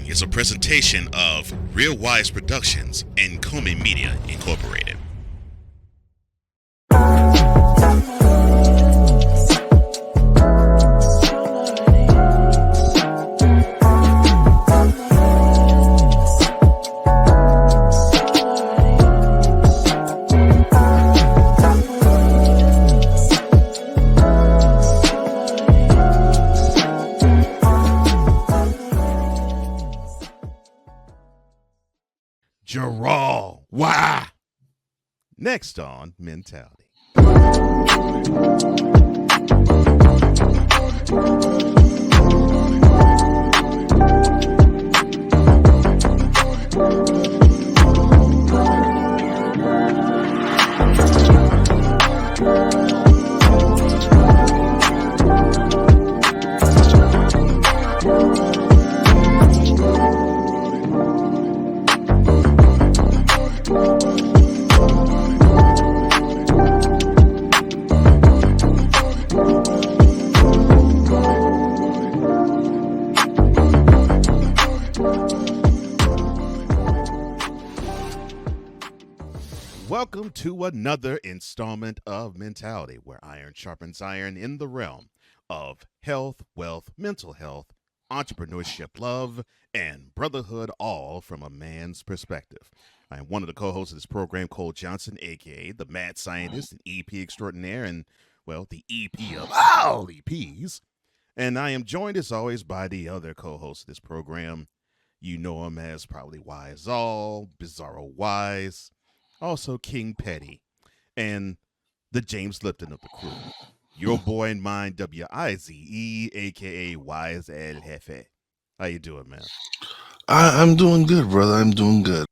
is a presentation of Real Wise Productions and Komen Media Incorporated. Jerral. Why? Next on Mentality. Welcome to another installment of Mentality, where iron sharpens iron in the realm of health, wealth, mental health, entrepreneurship, love, and brotherhood, all from a man's perspective. I am one of the co-hosts of this program, Cole Johnson, aka the Mad Scientist and EP extraordinaire, and, well, the EP of all EPs. And I am joined, as always, by the other co-host of this program. You know him as probably Wize All, Bizarro Wise, also King Petty, and the James Lipton of the crew. Your boy and mine, W-I-Z-E, a.k.a. Wize El Jefe. How you doing, man? I'm doing good, brother. I'm doing good.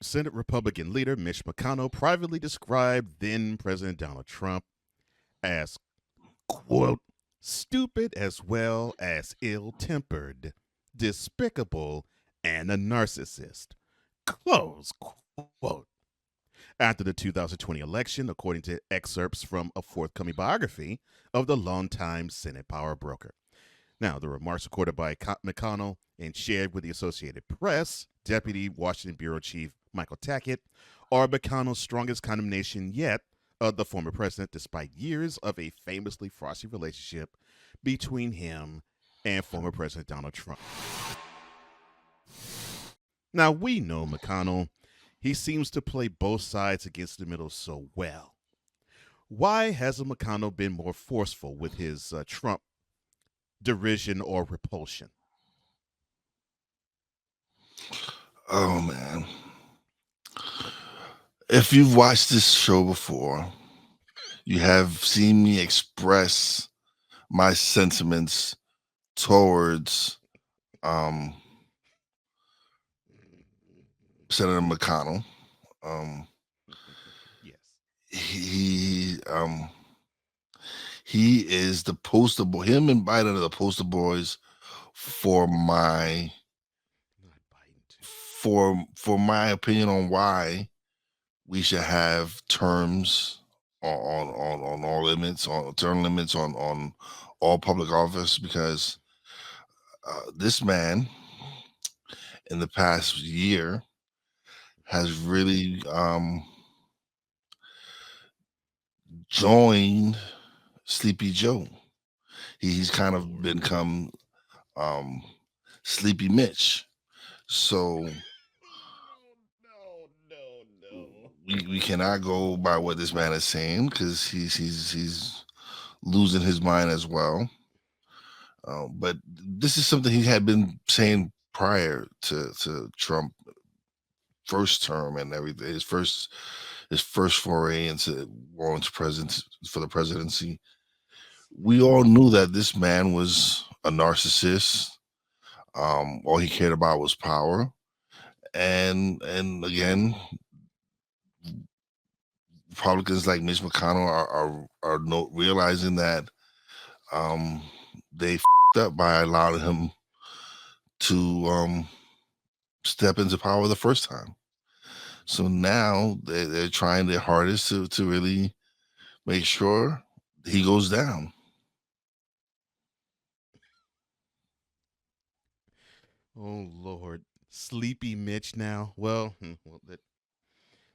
Senate Republican leader Mitch McConnell privately described then President Donald Trump as, quote, stupid as well as ill-tempered, despicable, and a narcissist, close quote. After the 2020 election, according to excerpts from a forthcoming biography of the longtime Senate power broker. Now, the remarks recorded by McConnell and shared with the Associated Press, Deputy Washington Bureau Chief Michael Tackett, are McConnell's strongest condemnation yet of the former president, despite years of a famously frosty relationship between him and former President Donald Trump. Now, we know McConnell. He seems to play both sides against the middle so well. Why hasn't McConnell been more forceful with his Trump derision or repulsion? Oh, man. If you've watched this show before, you have seen me express my sentiments towards Senator McConnell. Yes. He is the poster boy. Him and Biden are the poster boys for my opinion on why we should have terms on all limits, on term limits on all public office, because this man in the past year has really joined Sleepy Joe. He's kind of become Sleepy Mitch. So we cannot go by what this man is saying, because he's losing his mind as well. But this is something he had been saying prior to Trump first term and everything. His first foray into for the presidency. We all knew that this man was a narcissist. All he cared about was power, and again, Republicans like Mitch McConnell are realizing that they up by allowing him to step into power the first time. So now they're trying their hardest to really make sure he goes down. Oh Lord, sleepy Mitch. Now, well,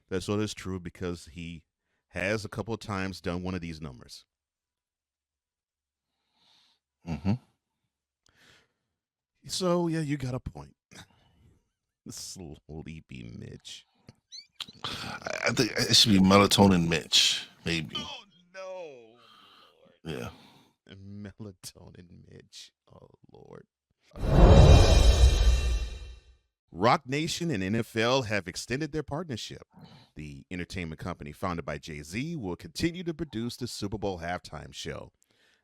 that's what is true because he has a couple of times done one of these numbers. Hmm. So yeah, you got a point. Sleepy Mitch. I think it should be melatonin Mitch, maybe. Oh no, Yeah. Lord. Melatonin Mitch. Oh Lord. Rock Nation and NFL have extended their partnership. The entertainment company founded by Jay-Z will continue to produce the Super Bowl halftime show.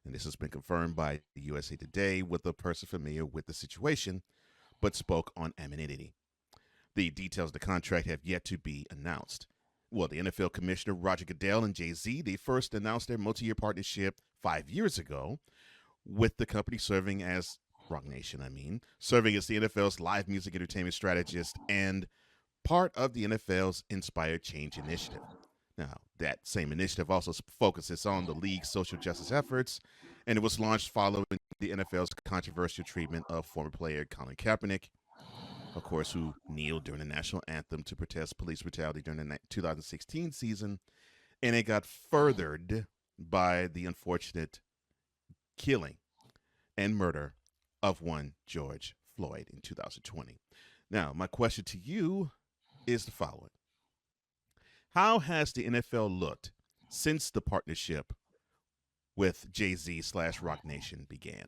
And this has been confirmed by the USA Today with a person familiar with the situation, but spoke on anonymity. The details of the contract have yet to be announced. Well, the NFL Commissioner Roger Goodell and Jay-Z, they first announced their multi-year partnership 5 years ago, with the company serving as Rock Nation, serving as the NFL's live music entertainment strategist and part of the NFL's Inspired Change initiative. Now, that same initiative also focuses on the league's social justice efforts, and it was launched following the NFL's controversial treatment of former player Colin Kaepernick, of course, who kneeled during the national anthem to protest police brutality during the 2016 season, and it got furthered by the unfortunate killing and murder of one George Floyd in 2020. Now, my question to you is the following: how has the NFL looked since the partnership with Jay-Z / Rock Nation began?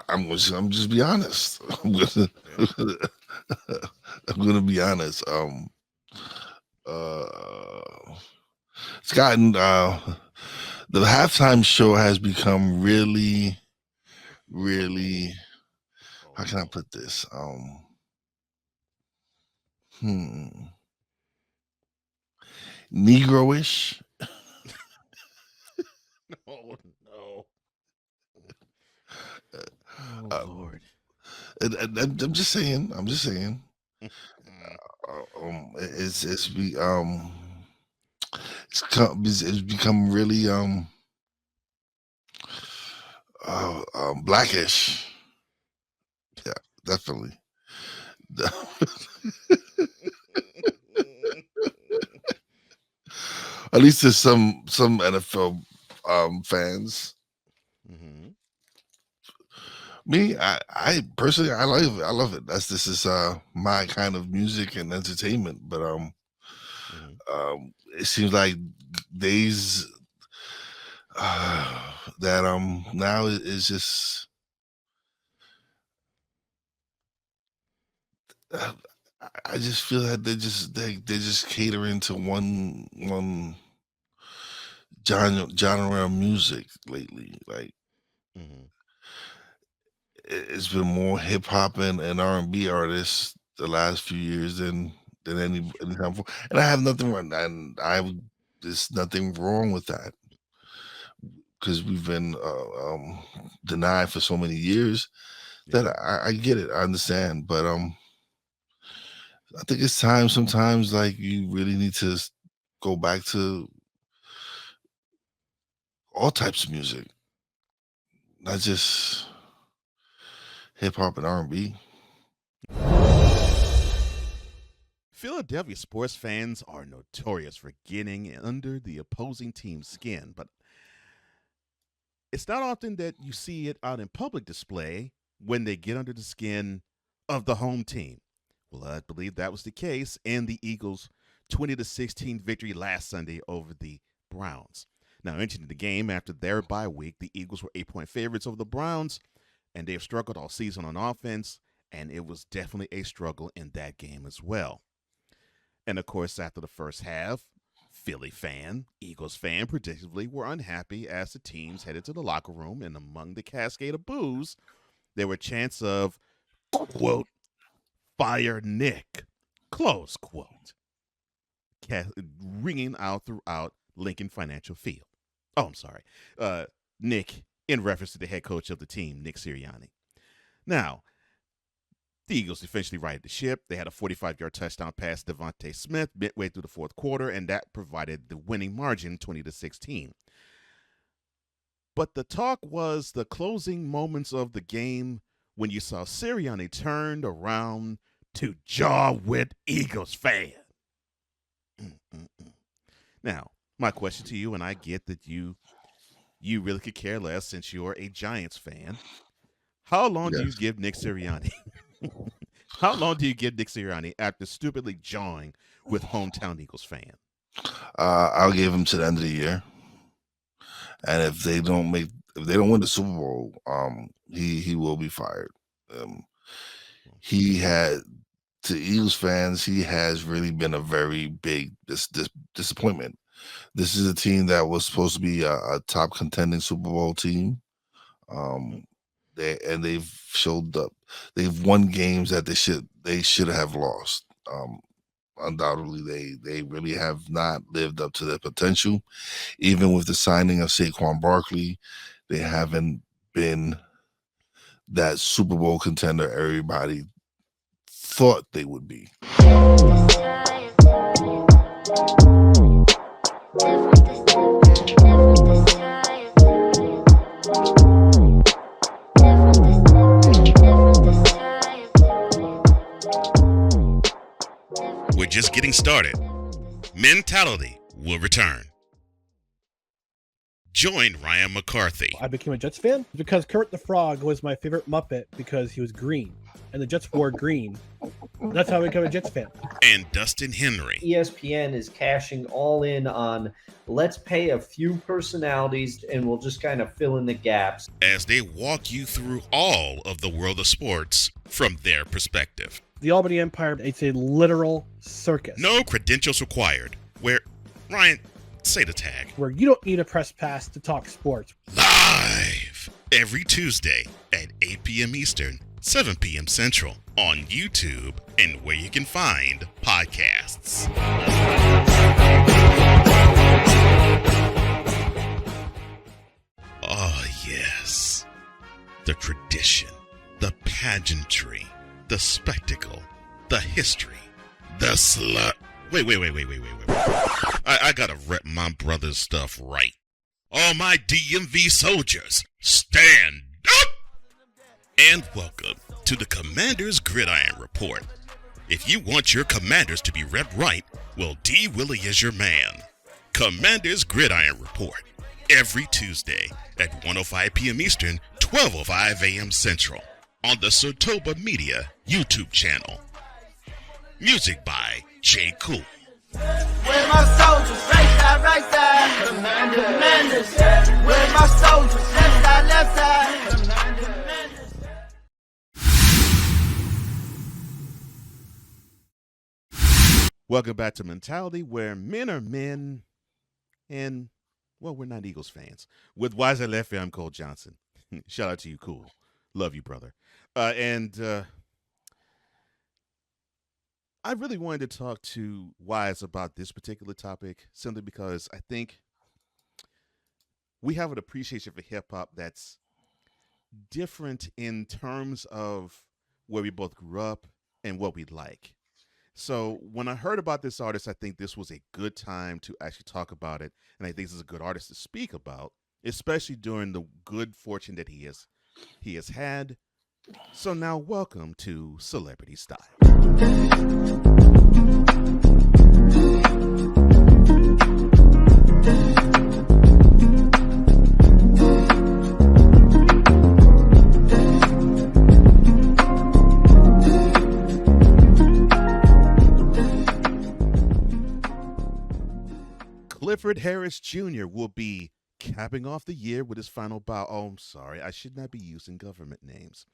I'm just be honest. I'm gonna be honest. It's gotten the halftime show has become really, really. How can I put this? Negroish. Oh no! Uh, Lord! I'm just saying. I'm just saying. It's become really blackish. Yeah, definitely. At least there's some NFL fans. Mm-hmm. Me, I personally, I love it. I love it. This is my kind of music and entertainment. But it seems like days that now is just uh, I just feel that they're just catering to one genre of music lately. Like Mm-hmm. it's been more hip hop and R&B artists the last few years than any time before. And I have nothing wrong, and there's nothing wrong with that because we've been denied for so many years that Yeah. I get it, I understand, but I think it's time sometimes like you really need to go back to all types of music, not just hip hop and R&B. Philadelphia sports fans are notorious for getting under the opposing team's skin, but it's not often that you see it out in public display when they get under the skin of the home team. Well, I believe that was the case in the Eagles' 20-16 victory last Sunday over the Browns. Now, entering the game after their bye week, the Eagles were 8-point favorites over the Browns, and they've struggled all season on offense, and it was definitely a struggle in that game as well. And of course, after the first half, Philly fan, Eagles fan, predictably were unhappy as the teams headed to the locker room, and among the cascade of boos, there were chants of, quote, fire Nick, close quote. ringing out throughout Lincoln Financial Field. Oh, I'm sorry. Nick, in reference to the head coach of the team, Nick Sirianni. Now, the Eagles eventually righted the ship. They had a 45-yard touchdown pass to Devontae Smith midway through the fourth quarter, and that provided the winning margin, 20-16. But the talk was the closing moments of the game when you saw Sirianni turned around to jaw with Eagles fan. Now, my question to you, and I get that you really could care less since you're a Giants fan. How long do you give Nick Sirianni? How long do you give Nick Sirianni after stupidly jawing with hometown Eagles fan? I'll give him to the end of the year, and if they don't win the Super Bowl, he will be fired. He had, to Eagles fans, he has really been a very big disappointment. This is a team that was supposed to be a top contending Super Bowl team. They've showed up. They've won games that they should have lost. Undoubtedly, they really have not lived up to their potential. Even with the signing of Saquon Barkley, they haven't been that Super Bowl contender everybody thought they would be. We're just getting started. Mentality will return. Join Ryan McCarthy. I became a Jets fan because Kurt the Frog was my favorite Muppet because he was green, and the Jets wore green. That's how I became a Jets fan. And Dustin Henry. ESPN is cashing all in on let's pay a few personalities and we'll just kind of fill in the gaps. As they walk you through all of the world of sports from their perspective. The Albany Empire, it's a literal circus. No credentials required. Where, Ryan, say the tag. Where you don't need a press pass to talk sports. Live every Tuesday at 8 p.m. Eastern, 7 p.m. Central on YouTube and where you can find podcasts. Oh, yes. The tradition, the pageantry, the spectacle, the history, the slut. Wait. I gotta rep my brother's stuff right. All my DMV soldiers, stand up! And welcome to the Commander's Gridiron Report. If you want your commanders to be repped right, well, D. Willie is your man. Commander's Gridiron Report. Every Tuesday at 1:05 p.m. Eastern, 12:05 a.m. Central. On the Sarasota Media YouTube channel. Music by J. Cool. Where my soldiers, right side, commanders. Where my soldiers, left side, commanders. Welcome back to Mentality, where men are men, and, well, we're not Eagles fans. With Wize and Left, I'm Cole Johnson. Shout out to you, Cool. Love you, brother. I really wanted to talk to Wize about this particular topic simply because I think we have an appreciation for hip-hop that's different in terms of where we both grew up and what we like. So when I heard about this artist, I think this was a good time to actually talk about it, and I think this is a good artist to speak about, especially during the good fortune that he has had. So now welcome to Celebrity Style. Clifford Harris Jr. will be capping off the year with his final bow. Oh, I'm sorry. I should not be using government names.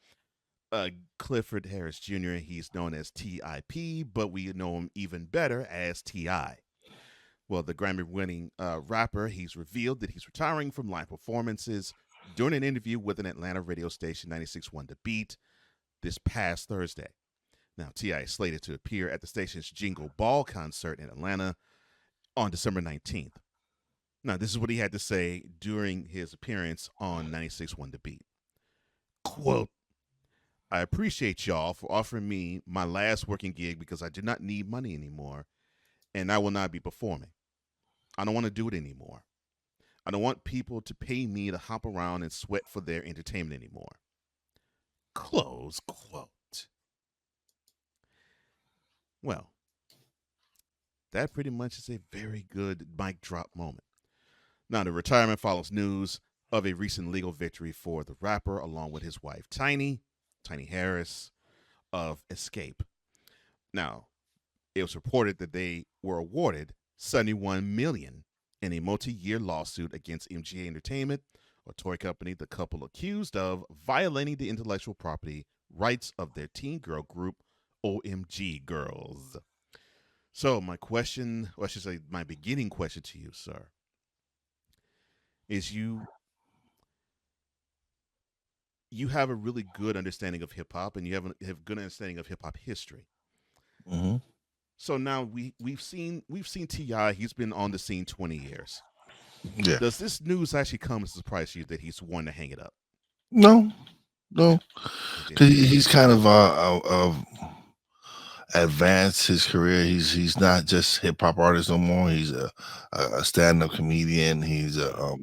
Clifford Harris Jr., he's known as T.I.P., but we know him even better as T.I. Well, the Grammy-winning rapper, he's revealed that he's retiring from live performances during an interview with an Atlanta radio station, 96.1 The Beat, this past Thursday. Now, T.I. is slated to appear at the station's Jingle Ball concert in Atlanta on December 19th. Now, this is what he had to say during his appearance on 96.1 The Beat. Quote, I appreciate y'all for offering me my last working gig because I do not need money anymore, and I will not be performing. I don't want to do it anymore. I don't want people to pay me to hop around and sweat for their entertainment anymore. Close quote. Well, that pretty much is a very good mic drop moment. Now, the retirement follows news of a recent legal victory for the rapper along with his wife, Tiny Harris of Escape. Now, it was reported that they were awarded $71 million in a multi-year lawsuit against MGA Entertainment, a toy company the couple accused of violating the intellectual property rights of their teen girl group, OMG Girlz. So my question, or I should say my beginning question to you, sir, is you have a really good understanding of hip-hop, and you have a good understanding of hip-hop history. Mm-hmm. So now we've seen T.I. He's been on the scene 20 years. Yeah. Does this news actually come as a surprise to you that he's wanting to hang it up? No, because he's kind of advanced his career. He's not just hip hop artist no more. He's a stand up comedian. He's a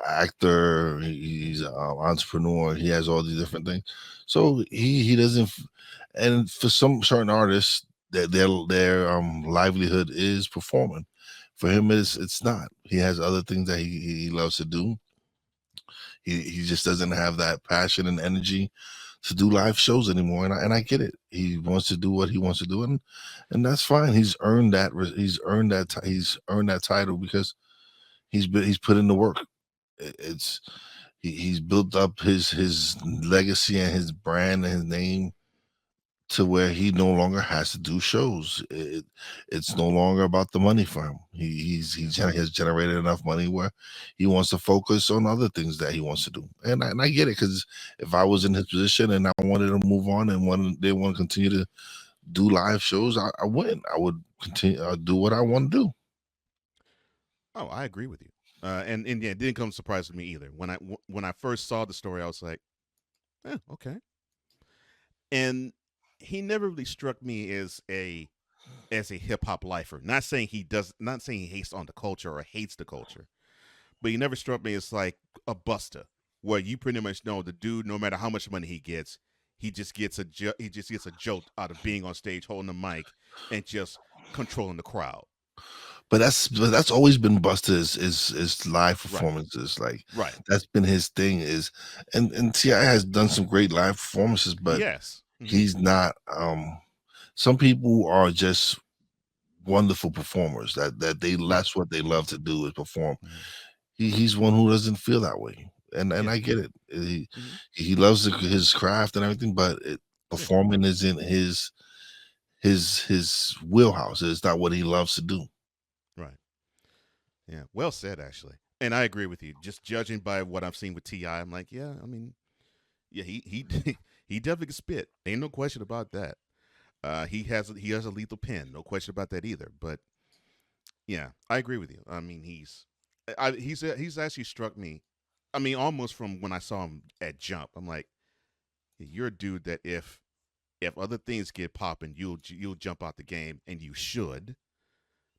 actor. He's an entrepreneur. He has all these different things. So he doesn't. And for some certain artists, that their livelihood is performing. For him, it's not. He has other things that he loves to do. He just doesn't have that passion and energy to do live shows anymore, and I get it. He wants to do what he wants to do, and that's fine. He's earned that. He's earned that title because he's put in the work. He's built up his legacy and his brand and his name to where he no longer has to do shows. It's no longer about the money for him. He has generated enough money where he wants to focus on other things that he wants to do. And I get it, because if I was in his position and I wanted to move on and they want to continue to do live shows, I wouldn't. I would continue. I'd do what I want to do. Oh, I agree with you. And yeah, it didn't come surprise to me either. When I first saw the story, I was like, okay. And he never really struck me as a hip hop lifer. Not saying he hates on the culture or hates the culture, but he never struck me as like a buster, where you pretty much know the dude, no matter how much money he just gets a jolt out of being on stage holding the mic and just controlling the crowd. But that's always been Busta's is live performances. Right. Like that's been his thing. And T.I. has done some great live performances, but yes. He's not. Some people are just wonderful performers. That's what they love to do, is perform. He's one who doesn't feel that way, and I get it. He loves his craft and everything, but performing isn't his wheelhouse. It's not what he loves to do. Right. Yeah. Well said, actually. And I agree with you. Just judging by what I've seen with T.I., I'm like, yeah. I mean, yeah, he definitely can spit. Ain't no question about that. He has a lethal pen. No question about that either. But yeah, I agree with you. I mean, he's actually struck me. I mean, almost from when I saw him at Jump, I'm like, you're a dude that if other things get popping, you'll jump out the game, and you should,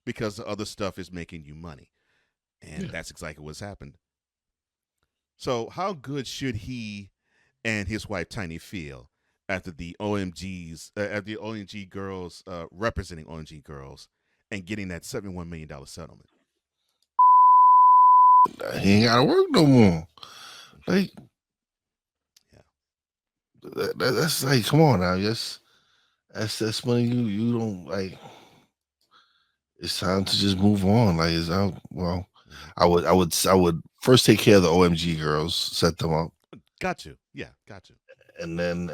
because the other stuff is making you money, and that's exactly what's happened. So, how good should he and his wife Tiny feel after the OMG Girlz representing OMG Girlz and getting that $71 million settlement? He ain't gotta work no more. Like, that's like, come on now, that's money you don't like. It's time to just move on. Like, I would first take care of the OMG Girlz, set them up. Got you. Yeah, got you. And then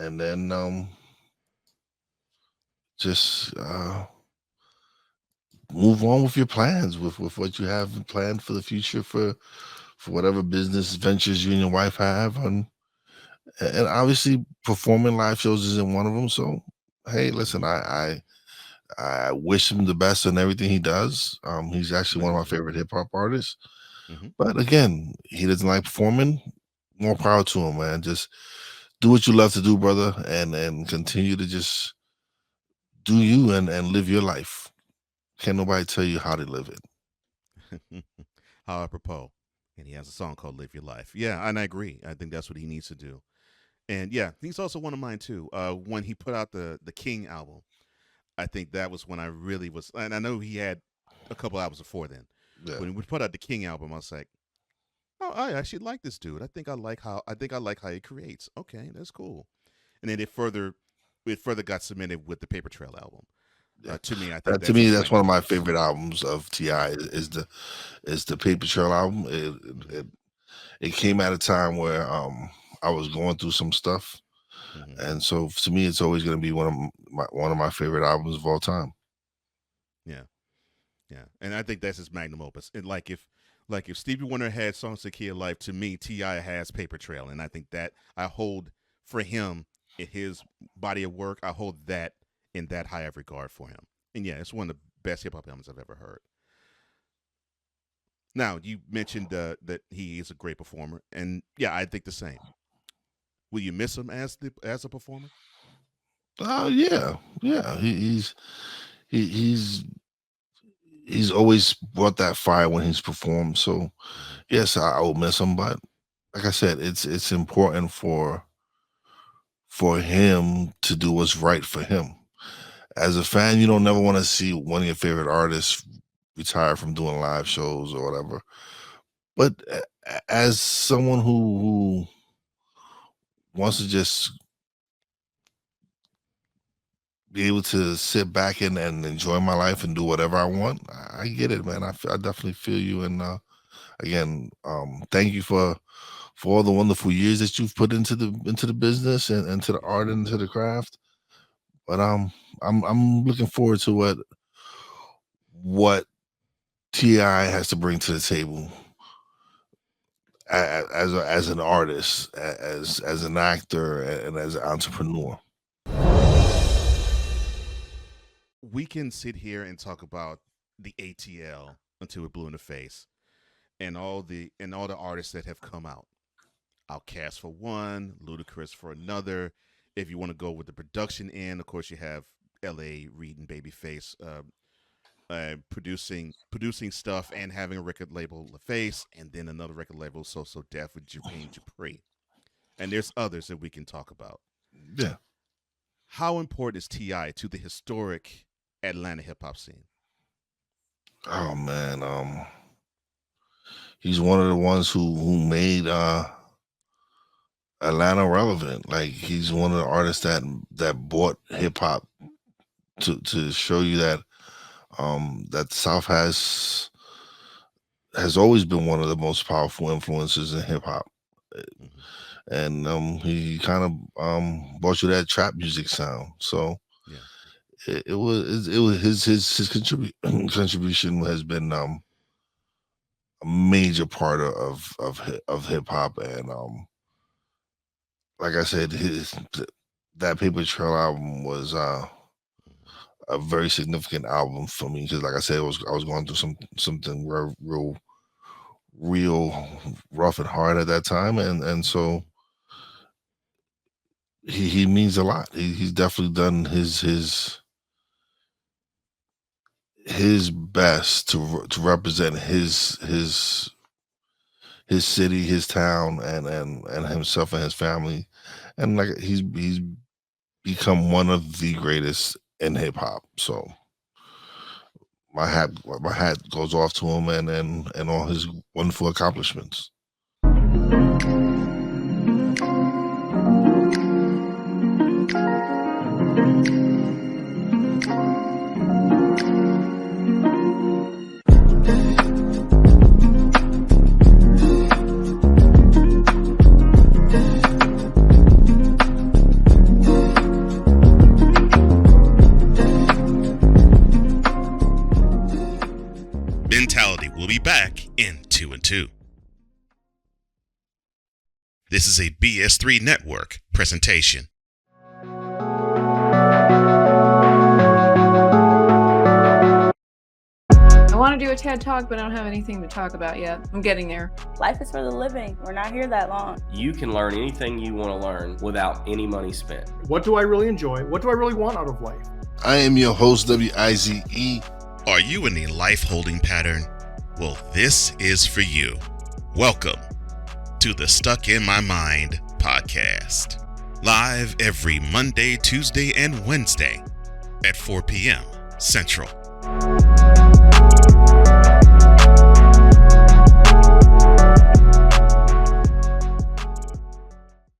just move on with your plans, with what you have planned for the future, for whatever business ventures you and your wife have, and obviously performing live shows isn't one of them. So hey, listen, I I wish him the best in everything he does. He's actually one of my favorite hip hop artists. Mhm. But again, he doesn't like performing. More power to him, man. Just do what you love to do, brother, and continue to just do you and live your life. Can't nobody tell you how to live it. How apropos. And he has a song called Live Your Life. Yeah, and I agree. I think that's what he needs to do. And yeah, he's also one of mine too. When he put out the King album, I think that was when I really was, and I know he had a couple albums before then. Yeah. When we put out the King album, I was like, oh, I actually like this dude. I think I like how he creates. Okay, that's cool. And then it further got cemented with the Paper Trail album. Yeah. To me, I think To me, that's one of my favorite albums of T.I. is the Paper Trail album. It came at a time where I was going through some stuff, and so to me, it's always going to be one of my favorite albums of all time. Yeah, and I think that's his magnum opus. And like if Stevie Wonder had Songs to Key of Life, to me, T.I. has Paper Trail, and I think that I hold for him in his body of work. I hold that in that high of regard for him. And yeah, it's one of the best hip hop albums I've ever heard. Now, you mentioned that he is a great performer, and yeah, I think the same. Will you miss him as a performer? Yeah. He's always brought that fire when he's performed. So yes, I will miss him, but like I said, it's important for him to do what's right for him. As a fan, you don't never want to see one of your favorite artists retire from doing live shows or whatever. But as someone who wants to just be able to sit back and enjoy my life and do whatever I want, I get it, man. I definitely feel you. And again, thank you for all the wonderful years that you've put into the business and into the art and into the craft. But I'm looking forward to what T.I. has to bring to the table as an artist, as an actor, and as an entrepreneur. We can sit here and talk about the ATL until we're blue in the face, and all the artists that have come out. Outkast for one, Ludacris for another. If you want to go with the production end, of course you have L.A. Reid and Babyface producing stuff and having a record label, LaFace, and then another record label, So Def with Jermaine Dupri. And there's others that we can talk about. Yeah. How important is T.I. to the historic Atlanta hip hop scene? Oh man, he's one of the ones who made Atlanta relevant. Like he's one of the artists that brought hip hop to show you that that the South has always been one of the most powerful influences in hip hop. And he kind of brought you that trap music sound. So yeah. it was his contribution has been a major part of hip hop. And like I said, that Paper Trail album was a very significant album for me because, like I said, I was going through something real rough and hard at that time, and so he means a lot. He's definitely done his best to represent his city, his town, and himself and his family, and like he's become one of the greatest in hip hop. So my hat goes off to him and all his wonderful accomplishments. We'll be back in 2 and 2. This is a BS3 Network presentation. want to do a TED Talk, but I don't have anything to talk about yet. I'm getting there. Life is for the living. We're not here that long. You can learn anything you want to learn without any money spent. What do I really enjoy? What do I really want out of life? I am your host, Wize. Are you in a life holding pattern? Well, this is for you. Welcome to the Stuck in My Mind podcast. Live every Monday, Tuesday, and Wednesday at 4 p.m. Central.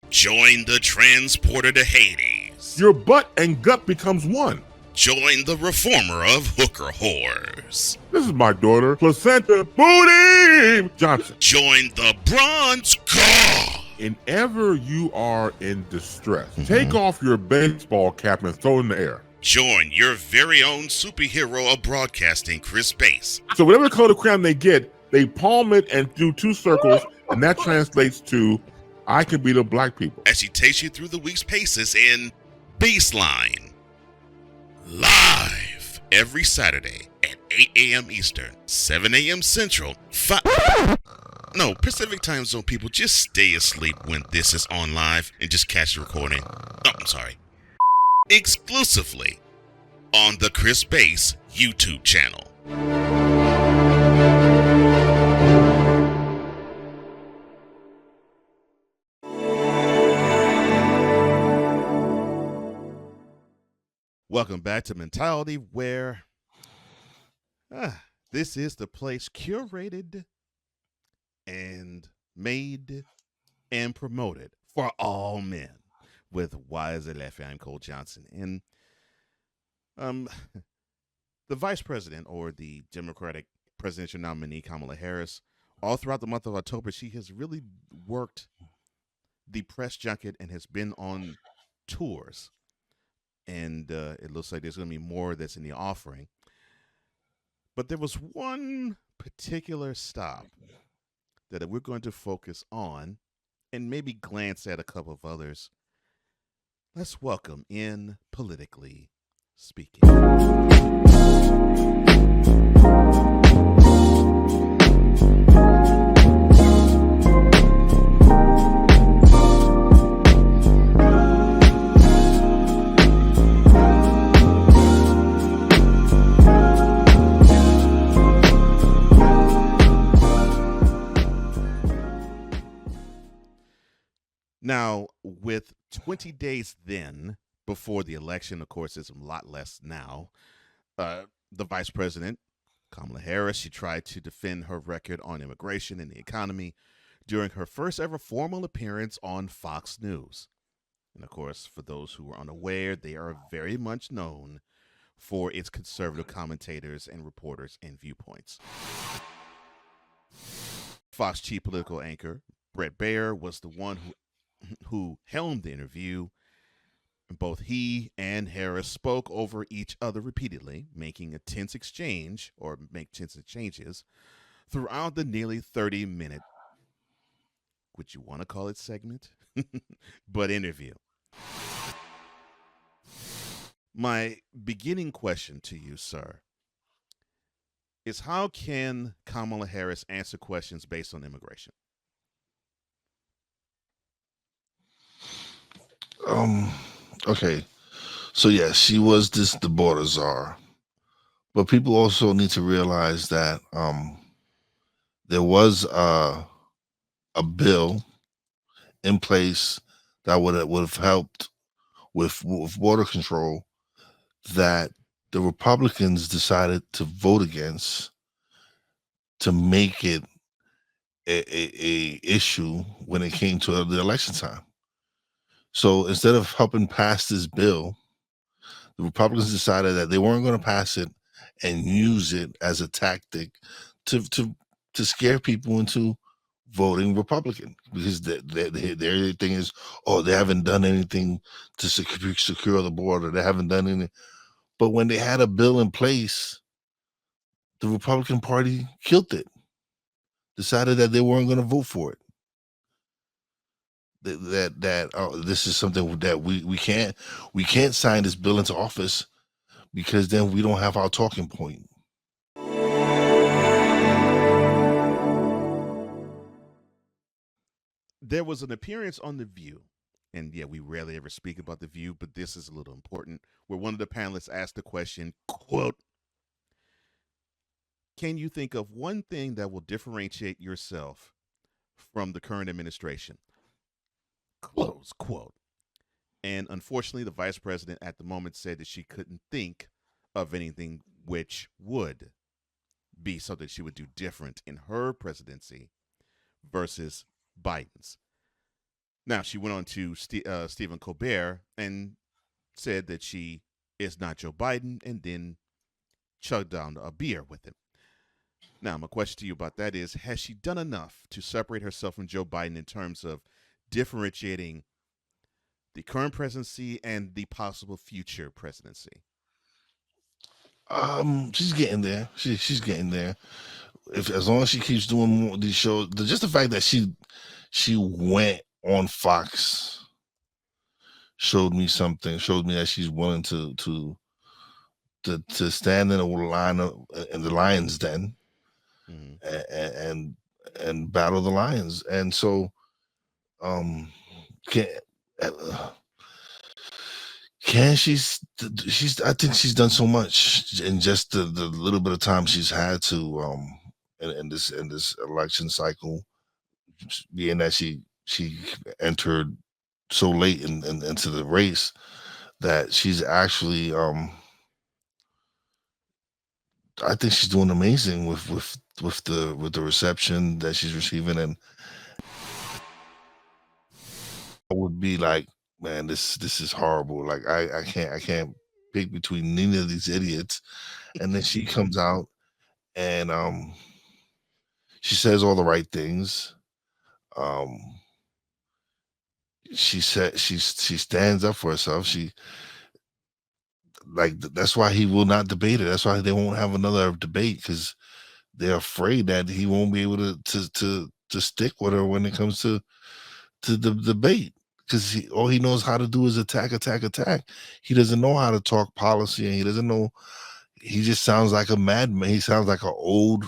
Join the transporter to Hades. Your butt and gut becomes one. Join the reformer of hooker whores. This is my daughter, Placenta Booty Johnson. Join the bronze car. Whenever you are in distress, take off your baseball cap and throw it in the air. Join your very own superhero of broadcasting, Chris Bass. So whatever color crayon they get, they palm it and do two circles, and that translates to, I can beat up black people. As she takes you through the week's paces in Baseline. Live every Saturday at 8 a.m. Eastern, 7 a.m. Central, Pacific time zone people, just stay asleep when this is on live and just catch the recording. Exclusively on the Chris Bass YouTube channel. Welcome back to Mentality, where this is the place curated and made and promoted for all men with Wize and Cole Johnson. And the vice president, or the Democratic presidential nominee, Kamala Harris, all throughout the month of October, she has really worked the press junket and has been on tours. And it looks like there's going to be more that's in the offering. But there was one particular stop that we're going to focus on and maybe glance at a couple of others. Let's welcome in Politically Speaking. Now, with 20 days then before the election, of course, it's a lot less now, the vice president, Kamala Harris, she tried to defend her record on immigration and the economy during her first ever formal appearance on Fox News. And of course, for those who are unaware, they are very much known for its conservative commentators and reporters and viewpoints. Fox chief political anchor Bret Baier was the one who helmed the interview. Both he and Harris spoke over each other repeatedly, making a tense exchanges throughout the nearly 30-minute, would you want to call it segment? But interview. My beginning question to you, sir, is how can Kamala Harris answer questions based on immigration? Okay. So yeah, she was the border czar. But people also need to realize that there was a bill in place that would have helped with border control that the Republicans decided to vote against to make it a issue when it came to the election time. So instead of helping pass this bill, the Republicans decided that they weren't going to pass it and use it as a tactic to scare people into voting Republican, because their thing is, they haven't done anything to secure the border. They haven't done anything. But when they had a bill in place, the Republican Party killed it, decided that they weren't going to vote for it. This is something that we can't sign this bill into office because then we don't have our talking point. there was an appearance on The View, and yeah, we rarely ever speak about The View, but this is a little important, where one of the panelists asked the question, quote, "Can you think of one thing that will differentiate yourself from the current administration?" Close quote. And unfortunately, the vice president at the moment said that she couldn't think of anything which would be something she would do different in her presidency versus Biden's. Now, she went on to Stephen Colbert and said that she is not Joe Biden, and then chugged down a beer with him. Now, my question to you about that is, has she done enough to separate herself from Joe Biden in terms of differentiating the current presidency and the possible future presidency? She's getting there. She's getting there. As long as she keeps doing more of these shows, just the fact that she went on Fox showed me something. Showed me that she's willing to stand in the line in the lion's den, and battle the lions. And so, can she's I think she's done so much in just the little bit of time she's had to in this election cycle, being that she entered so late into the race, that she's actually I think she's doing amazing with the reception that she's receiving. And I would be like, man, this is horrible. Like I can't pick between any of these idiots. And then she comes out and she says all the right things. She stands up for herself. That's why he will not debate it. That's why they won't have another debate, because they're afraid that he won't be able to stick with her when it comes to the debate, because all he knows how to do is attack. He doesn't know how to talk policy, and he doesn't know. He just sounds like a madman. He sounds like an old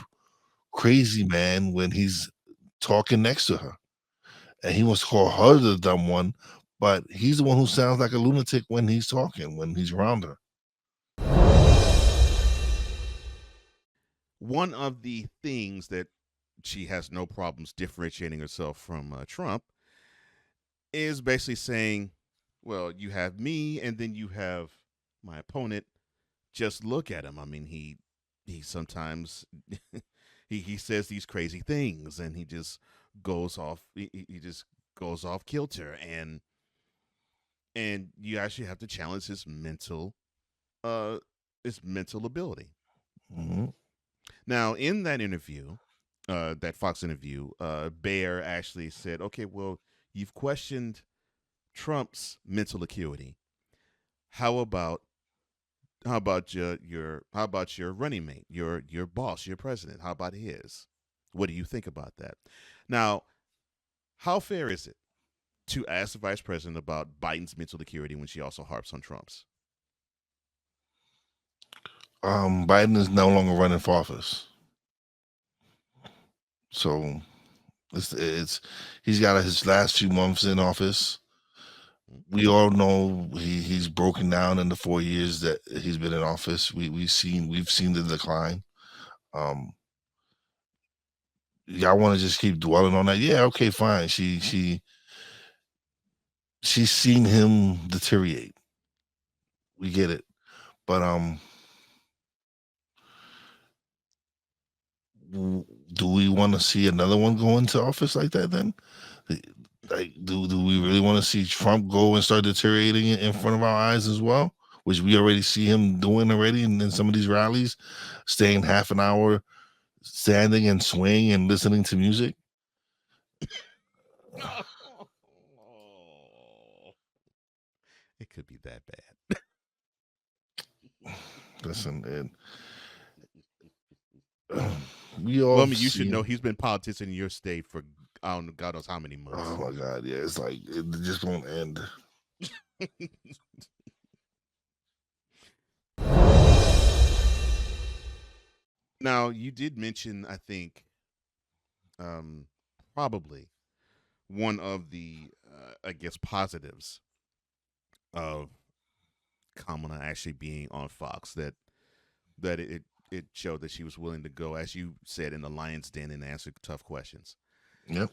crazy man when he's talking next to her, and he wants to call her the dumb one, but he's the one who sounds like a lunatic when he's talking, when he's around her. One of the things that she has no problems differentiating herself from Trump is basically saying, well, you have me and then you have my opponent. Just look at him. I mean, he sometimes he says these crazy things, and he just goes off. He just goes off kilter, and you actually have to challenge his mental ability. Mm-hmm. Now, in that interview, that Fox interview, Baier actually said, "Okay, well, you've questioned Trump's mental acuity. How about your running mate, your boss, your president? How about his? What do you think about that?" Now, how fair is it to ask the vice president about Biden's mental acuity when she also harps on Trump's? Biden is no longer running for office, so he's got his last few months in office. We all know he's broken down in the 4 years that he's been in office. We've seen the decline. Y'all want to just keep dwelling on that? Yeah, okay, fine. She's seen him deteriorate. We get it, but do we want to see another one go into office like that? Then, like, do we really want to see Trump go and start deteriorating in front of our eyes as well, which we already see him doing already in some of these rallies, staying half an hour standing and swaying and listening to music? It could be that bad. Listen, we all. Well, I mean, you should know he's been politicking in your state for God knows how many months. Oh my God, yeah, it's like it just won't end. Now, you did mention, I think, probably one of the, I guess, positives of Kamala actually being on Fox, that it showed that she was willing to go, as you said, in the lion's den and answer tough questions. Yep.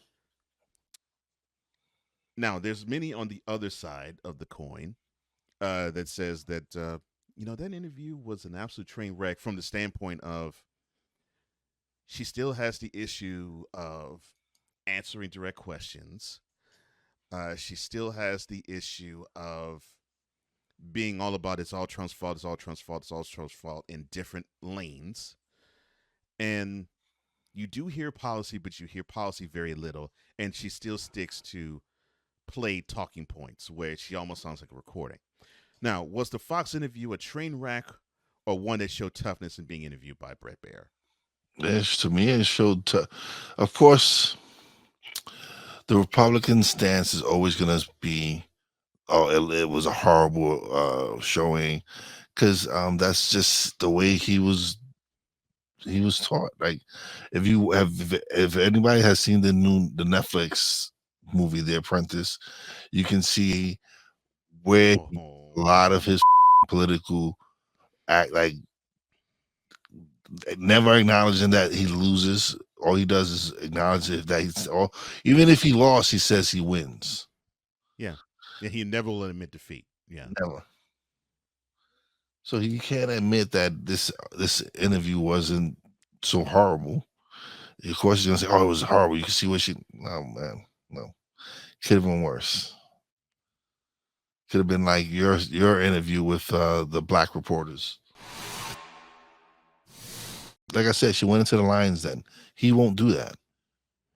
Now, there's many on the other side of the coin that says that that interview was an absolute train wreck from the standpoint of she still has the issue of answering direct questions. She still has the issue of being all about it's all Trump's fault, it's all Trump's fault, it's all Trump's fault in different lanes. And you do hear policy, but you hear policy very little. And she still sticks to played talking points where she almost sounds like a recording. Now, was the Fox interview a train wreck or one that showed toughness in being interviewed by Bret Baier? To me, it showed, of course, the Republican stance is always going to be, it was a horrible showing, because that's just the way he was taught. Like, if anybody has seen the Netflix movie The Apprentice, you can see where a lot of his political act, like never acknowledging that he loses. All he does is acknowledge that he's, or even if he lost, he says he wins. Yeah, he never will admit defeat. Yeah, never. So he can't admit that this interview wasn't so horrible. Of course, he's gonna say, "Oh, it was horrible." You can see what she. No, man, no. Could have been worse. Could have been like your interview with the black reporters. Like I said, she went into the lion's den. He won't do that.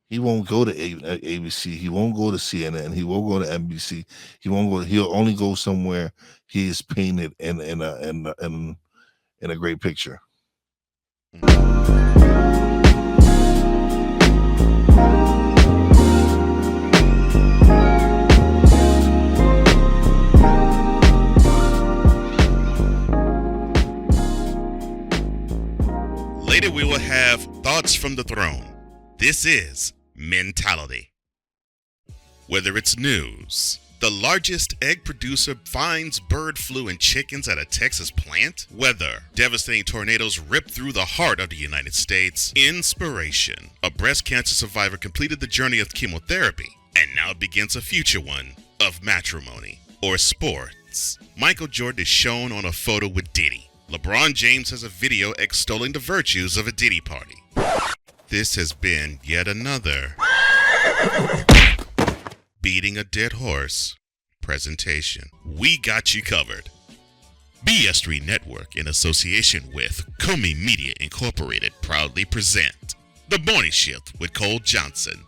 He won't go to ABC. He won't go to CNN. He won't go to NBC. He won't go. He'll only go somewhere he is painted in a great picture. Later, we will have Thoughts from the Throne. This is Mentality. Whether it's news, the largest egg producer finds bird flu in chickens at a Texas plant, weather, devastating tornadoes rip through the heart of the United States, inspiration, a breast cancer survivor completed the journey of chemotherapy and now begins a future one of matrimony, or sports. Michael Jordan is shown on a photo with Diddy. LeBron James has a video extolling the virtues of a Diddy party. This has been yet another beating a dead horse presentation. We got you covered. BS3 Network, in association with Comey Media Incorporated, proudly present The Morning Shift with Cole Johnson.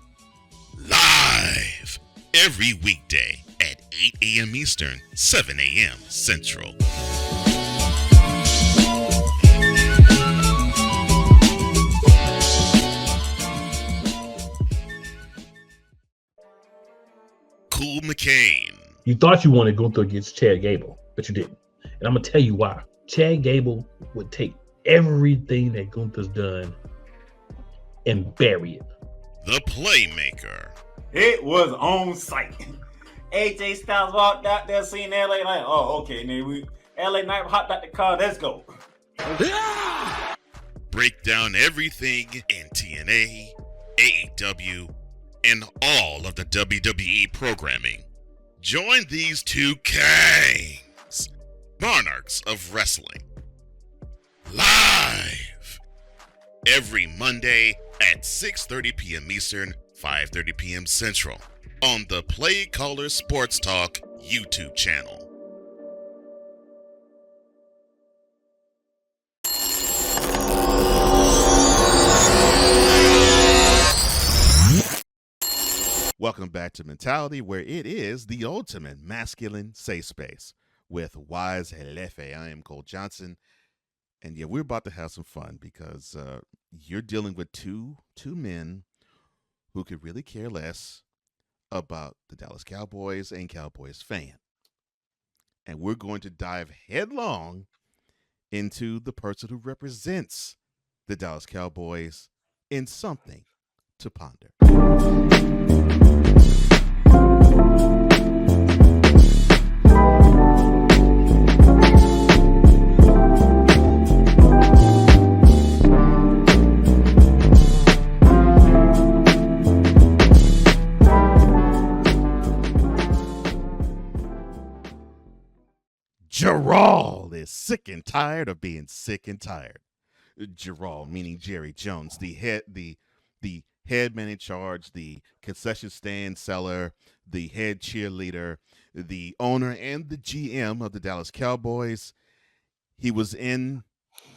Live every weekday at 8 a.m. Eastern, 7 a.m. Central. Cool McCain. You thought you wanted Gunther against Chad Gable, but you didn't. And I'm going to tell you why. Chad Gable would take everything that Gunther's done and bury it. The Playmaker. It was on site. AJ Styles walked out there, seen LA Knight. Oh, okay, then LA Knight hopped out the car. Let's go. Break down everything in TNA, AEW, and all of the WWE programming. Join these two kings, monarchs of wrestling, live every Monday at 6:30 p.m. Eastern, 5:30 p.m. Central on the Play Caller Sports Talk YouTube channel. Welcome back to Mentality, where it is the ultimate masculine safe space with Wize and Cole. I am Cole Johnson, and yeah, we're about to have some fun because you're dealing with two men who could really care less about the Dallas Cowboys and Cowboys fan, and we're going to dive headlong into the person who represents the Dallas Cowboys in something to ponder. sick and tired of being sick and tired. Jerral, meaning Jerry Jones, the head man in charge, the concession stand seller, the head cheerleader, the owner, and the GM of the Dallas Cowboys. He was in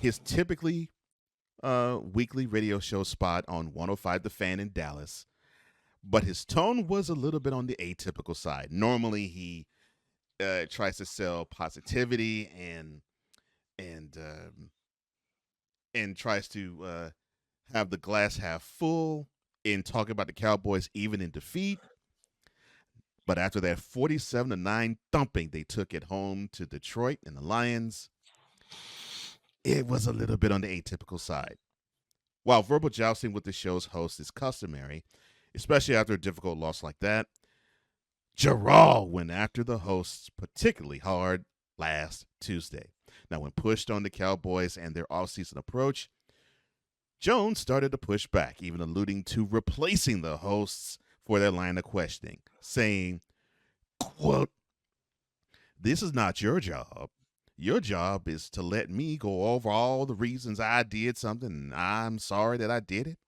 his typically weekly radio show spot on 105 The Fan in Dallas, but his tone was a little bit on the atypical side. Normally, he tries to sell positivity and tries to have the glass half full in talking about the Cowboys even in defeat. But after that 47-9 thumping they took at home to Detroit and the Lions, it was a little bit on the atypical side. While verbal jousting with the show's host is customary, especially after a difficult loss like that, Jerral went after the hosts particularly hard last Tuesday. Now, when pushed on the Cowboys and their offseason approach, Jones started to push back, even alluding to replacing the hosts for their line of questioning, saying, quote, "This is not your job. Your job is to let me go over all the reasons I did something and I'm sorry that I did it.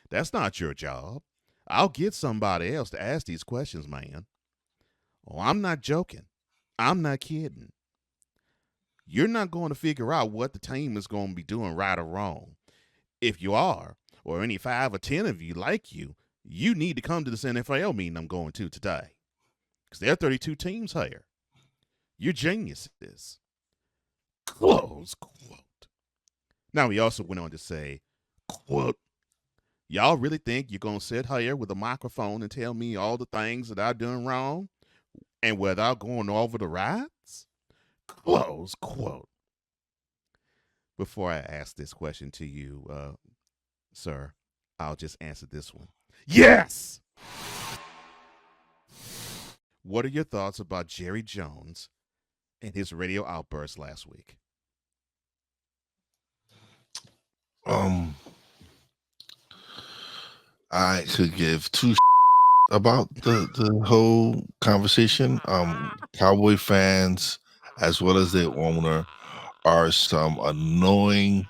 That's not your job. I'll get somebody else to ask these questions, man. Oh, I'm not joking. I'm not kidding. You're not going to figure out what the team is going to be doing right or wrong. If you are, or any 5 or 10 of you like you need to come to this NFL meeting I'm going to today. Because there are 32 teams here. You're geniuses." Close quote. Now, he also went on to say, quote, "Y'all really think you're going to sit here with a microphone and tell me all the things that I'm doing wrong and without going over the rights?" Close quote. Before I ask this question to you, sir, I'll just answer this one. Yes! What are your thoughts about Jerry Jones and his radio outburst last week? I could give two about the whole conversation. Cowboy fans, as well as their owner, are some annoying,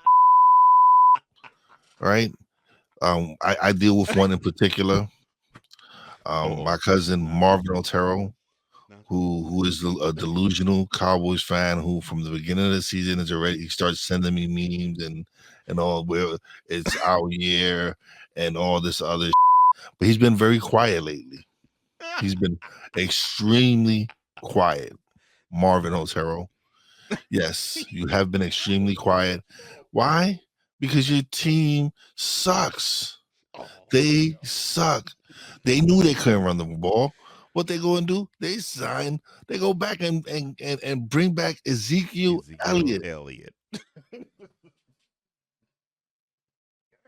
right? I deal with one in particular. My cousin Marvin Otero, who is a delusional Cowboys fan, who from the beginning of the season he starts sending me memes and all, where it's our year and all this other but he's been very quiet lately. He's been extremely quiet. Marvin Otero. Yes, you have been extremely quiet. Why? Because your team sucks. They suck. They knew they couldn't run the ball. What they go and do? They go back and bring back Ezekiel Elliott.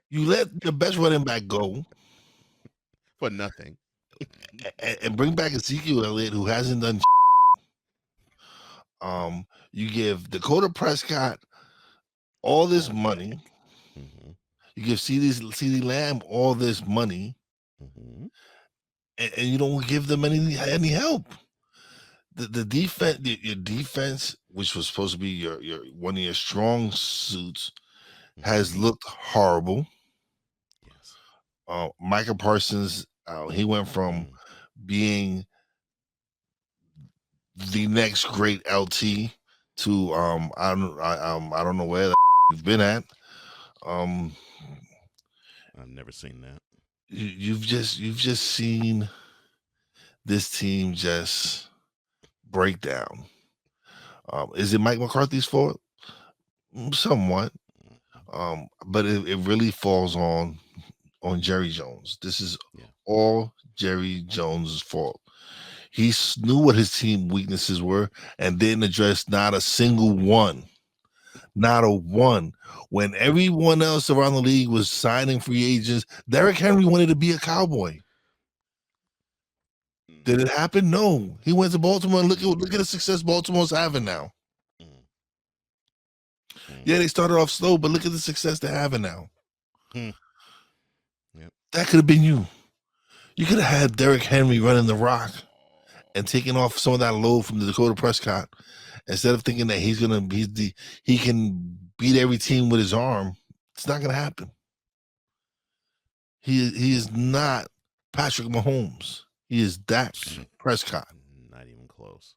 You let the best running back go for nothing, and bring back Ezekiel Elliott, who hasn't done. You give Dakota Prescott all this money. Mm-hmm. You give CeeDee Lamb all this money, mm-hmm. and you don't give them any help. The defense, your defense, which was supposed to be your one of your strong suits, has looked horrible. Yes. Micah Parsons, he went from being the next great LT to I don't know where you've been at. I've never seen that. You've just seen this team just break down. Is it Mike McCarthy's fault? Somewhat. But it really falls on Jerry Jones. This is all Jerry Jones' fault. He knew what his team weaknesses were and didn't address not a single one. Not a one. When everyone else around the league was signing free agents, Derrick Henry wanted to be a Cowboy. Did it happen? No. He went to Baltimore and look at the success Baltimore's having now. Yeah, they started off slow, but look at the success they're having now. Yep. That could have been you. You could have had Derrick Henry running the rock and taking off some of that load from the Dakota Prescott Instead of thinking that he can beat every team with his arm, it's not gonna happen. He is not Patrick Mahomes. He is Dak Prescott. Not even close.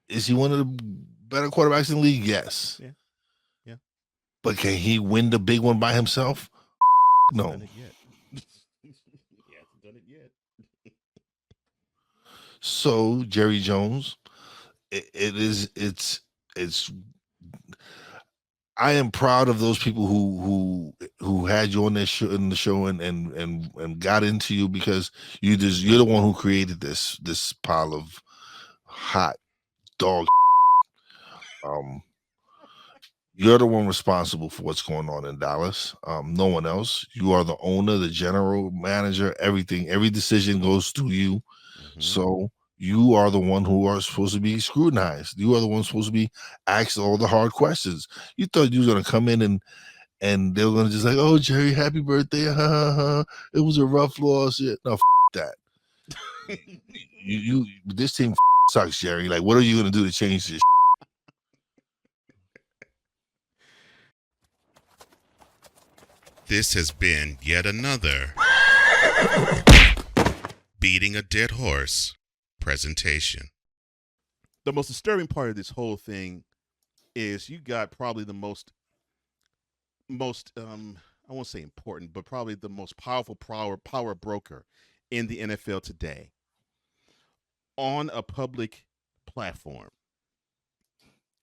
Is he one of the better quarterbacks in the league? Yes. Yeah. Yeah. But can he win the big one by himself? No. Done it yet. He hasn't done it yet. So Jerry Jones, it's. I am proud of those people who had you on their show in the show and got into you, because you're the one who created this pile of hot dog. You're the one responsible for what's going on in Dallas. No one else. You are the owner, the general manager, everything. Every decision goes through you. Mm-hmm. So you are the one who are supposed to be scrutinized. You are the one supposed to be asked all the hard questions. You thought you were going to come in and they were going to just like, oh, Jerry, happy birthday. It was a rough loss. Yeah. No, that. This team sucks, Jerry. Like, what are you going to do to change this? This has been yet another Beating a Dead Horse presentation. The most disturbing part of this whole thing is you got probably the most I won't say important, but probably the most powerful power broker in the NFL today on a public platform,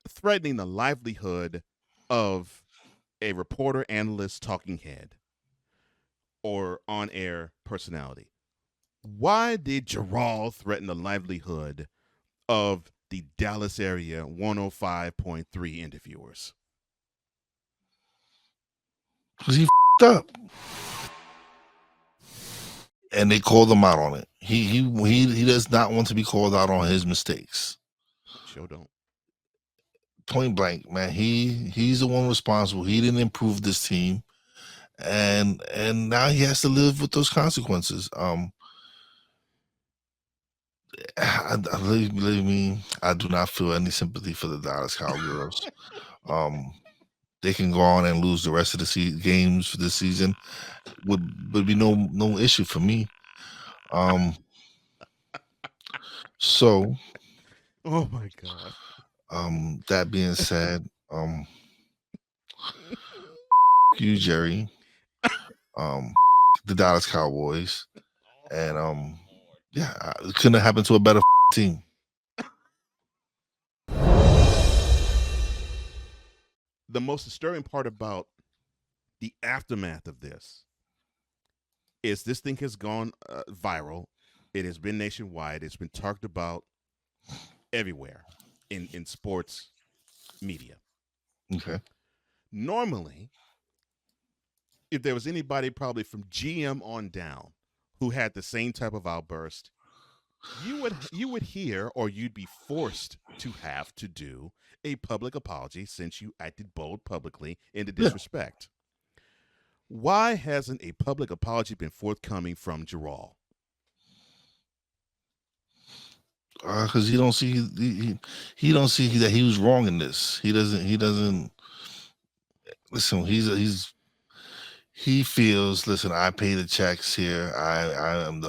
threatening the livelihood of a reporter, analyst, talking head, or on-air personality. Why did Jerral threaten the livelihood of the Dallas area 105.3 interviewers? Because he up. And they called him out on it. He does not want to be called out on his mistakes. Sure don't. Point blank, man. He's the one responsible. He didn't improve this team. And now he has to live with those consequences. Believe me, I do not feel any sympathy for the Dallas Cowgirls. They can go on and lose the rest of the games for this season. Would be no issue for me. So, oh my God. That being said, you, Jerry, the Dallas Cowboys, and yeah, it couldn't have happened to a better team. The most disturbing part about the aftermath of this is this thing has gone viral. It has been nationwide. It's been talked about everywhere in sports media. Okay. Normally, if there was anybody probably from GM on down who had the same type of outburst, you would hear, or you'd be forced to have to do a public apology since you acted bold publicly in the disrespect. Why hasn't a public apology been forthcoming from Jerral? Because he don't see he don't see that he was wrong in this. He doesn't listen. He feels, listen, I pay the checks here. I am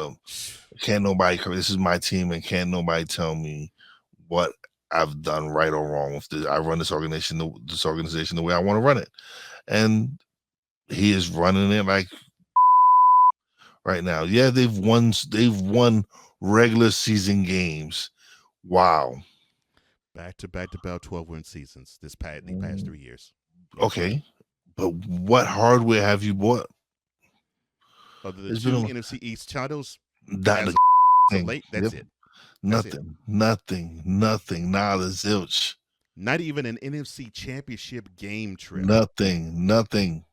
can't nobody, this is my team, and can't nobody tell me what I've done right or wrong with this. I run this organization the way I want to run it. And he is running it like right now. Yeah, they've won regular season games. Wow. Back to about 12-win seasons the past 3 years. Okay. But what hardware have you bought? Other than two NFC East titles, that's late. That's it. Nothing. Nada, zilch. Not even an NFC championship game trip. Nothing.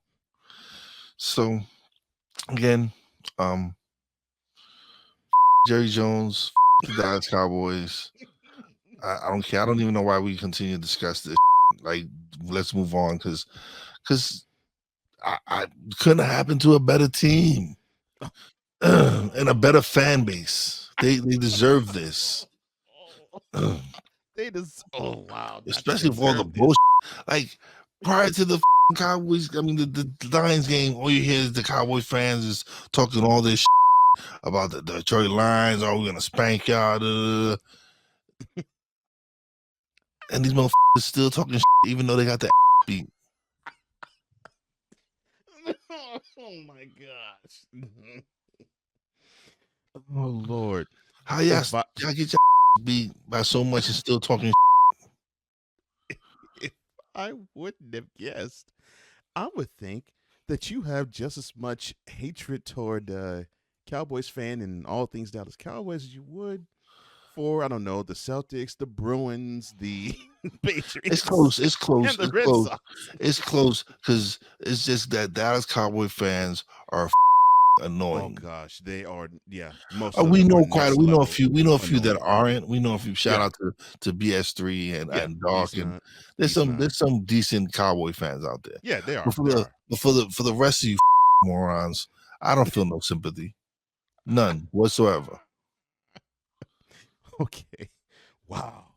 So, again, Jerry Jones, the Dallas Cowboys. I don't care. I don't even know why we continue to discuss this. Like, let's move on, because I couldn't have happened to a better team and a better fan base. They deserve this. They just, oh wow, especially with all the bullshit. Like prior to the Cowboys, I mean the Lions game, all you hear is the Cowboys fans is talking all this about the Detroit Lions. Oh, we're gonna spank y'all. And these motherfuckers still talking even though they got the beat. Oh my gosh. Oh Lord. How y'all get your beat by so much and still talking? If I wouldn't have guessed, I would think that you have just as much hatred toward Cowboys fan and all things Dallas Cowboys as you would for, I don't know, the Celtics, the Bruins, the Patriots. It's close. It's close. And the It's Red close. Sox. It's close because it's just that Dallas Cowboy fans are annoying. Oh gosh, they are. Yeah, most. We know quite. We know a few. We know a few that aren't. We know a few. Shout Yeah. out to BS3 and Dark, he's and not- there's he's some not. decent Cowboy fans out there. Yeah, they are. But for the rest of you morons, I don't feel no sympathy, none whatsoever. Okay. Wow.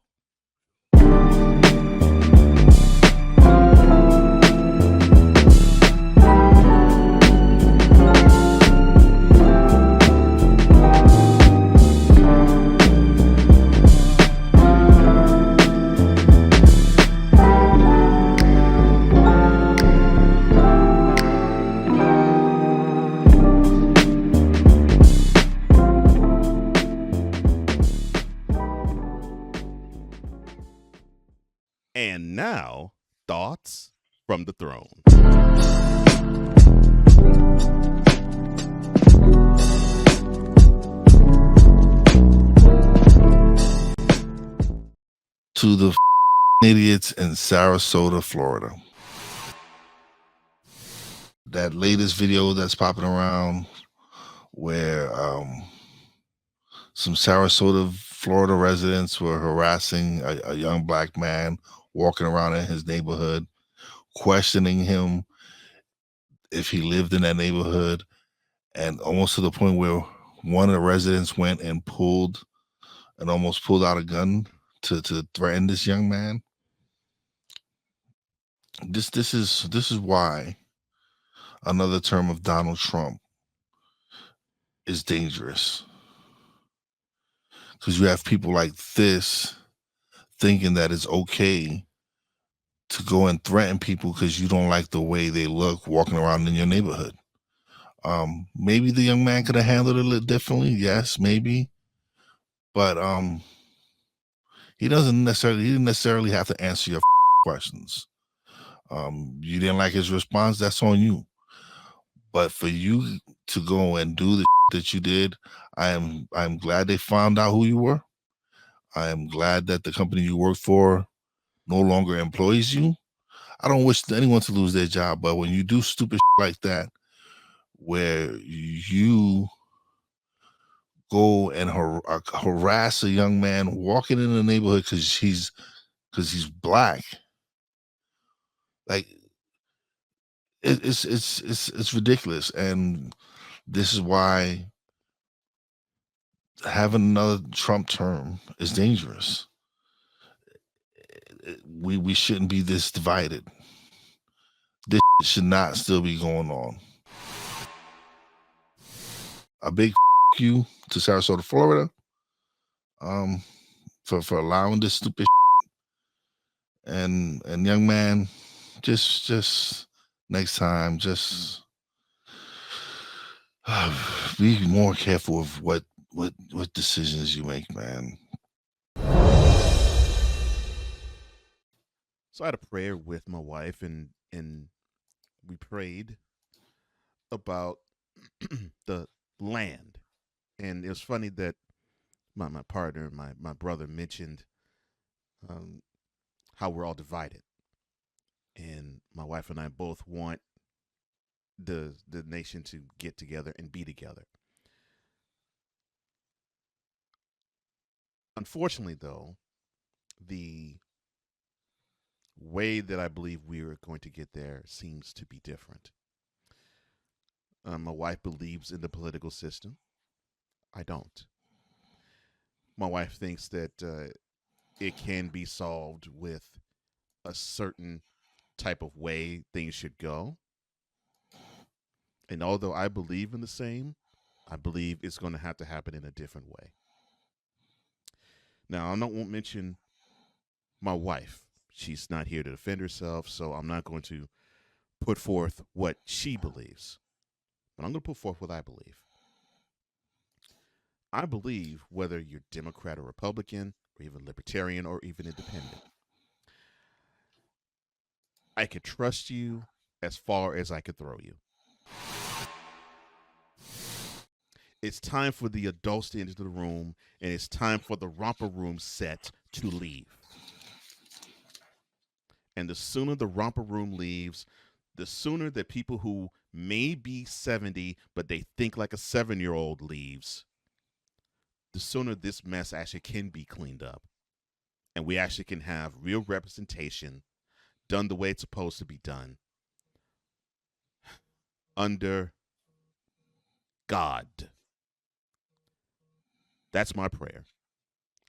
And now, thoughts from the throne. To the idiots in Sarasota, Florida. That latest video that's popping around where some Sarasota, Florida residents were harassing a young black man walking around in his neighborhood, questioning him if he lived in that neighborhood, and almost to the point where one of the residents went and almost pulled out a gun to threaten this young man. This is why another term of Donald Trump is dangerous. Because you have people like this thinking that it's okay to go and threaten people because you don't like the way they look walking around in your neighborhood. Maybe the young man could have handled it a little differently. Yes, maybe. But he didn't necessarily have to answer your questions. You didn't like his response, that's on you. But for you to go and do the that you did, I'm glad they found out who you were. I am glad that the company you work for no longer employs you. I don't wish anyone to lose their job, but when you do stupid like that, where you go and harass a young man walking in the neighborhood because he's black, like it's ridiculous. And this is why having another Trump term is dangerous. We shouldn't be this divided. This should not still be going on. A big you to Sarasota, Florida, for allowing this stupid and young man, just next time, just be more careful of what decisions you make, man. So I had a prayer with my wife, and we prayed about the land. And it was funny that my partner, my brother mentioned how we're all divided. And my wife and I both want the nation to get together and be together. Unfortunately, though, the way that I believe we are going to get there seems to be different. My wife believes in the political system. I don't. My wife thinks that it can be solved with a certain type of way things should go. And although I believe in the same, I believe it's going to have to happen in a different way. Now, won't mention my wife. She's not here to defend herself, so I'm not going to put forth what she believes. But I'm going to put forth what I believe. I believe whether you're Democrat or Republican, or even Libertarian, or even Independent, I could trust you as far as I could throw you. It's time for the adults to enter the room, and it's time for the romper room set to leave. And the sooner the romper room leaves, the sooner that people who may be 70, but they think like a 7-year-old leaves, the sooner this mess actually can be cleaned up. And we actually can have real representation done the way it's supposed to be done. Under God. That's my prayer.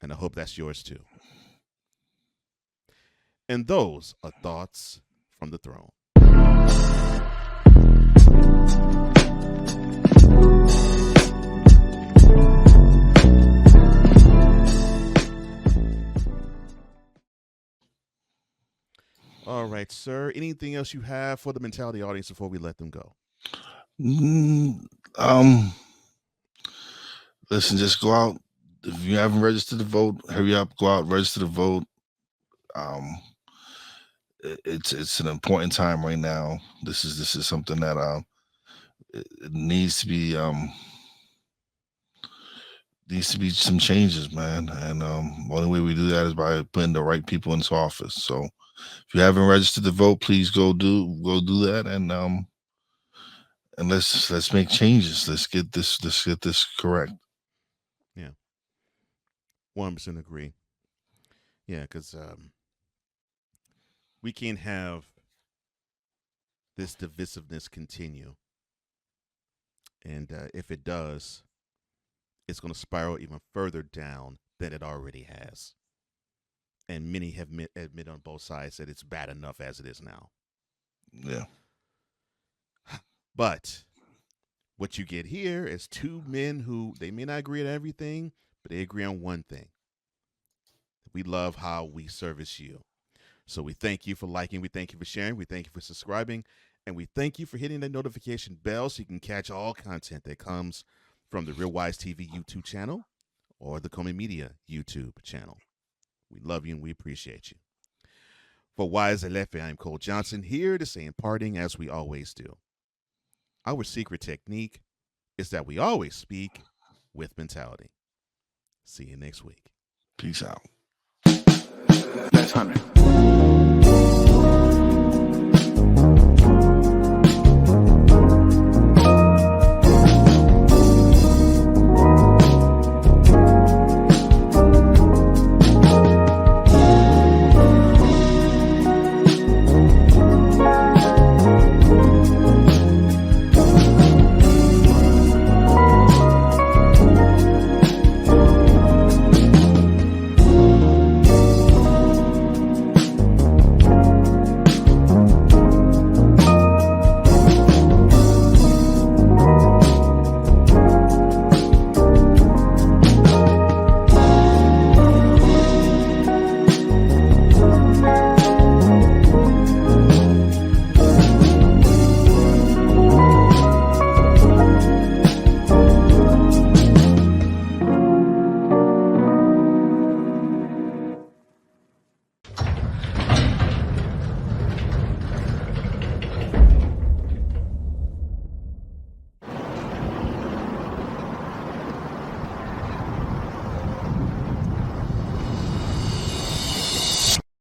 And I hope that's yours too. And those are thoughts from the throne. All right, sir. Anything else you have for the mentality audience before we let them go? Listen, just go out. If you haven't registered to vote, hurry up, go out, register to vote. It's an important time right now. This is something that it needs to be some changes, man. And the only way we do that is by putting the right people into office. So if you haven't registered to vote, please go do that, and let's make changes. Let's get this correct. Yeah, 100% agree. Yeah, because we can't have this divisiveness continue, and if it does, it's going to spiral even further down than it already has. And many have admit on both sides that it's bad enough as it is now. Yeah. But what you get here is two men who, they may not agree on everything, but they agree on one thing. We love how we service you. So we thank you for liking, we thank you for sharing, we thank you for subscribing, and we thank you for hitting that notification bell so you can catch all content that comes from the Real Wize TV YouTube channel or the Comey Media YouTube channel. We love you and we appreciate you. For Wize and Leffe, I'm Cole Johnson, here to say in parting, as we always do, our secret technique is that we always speak with mentality. See you next week. Peace out. That's 100.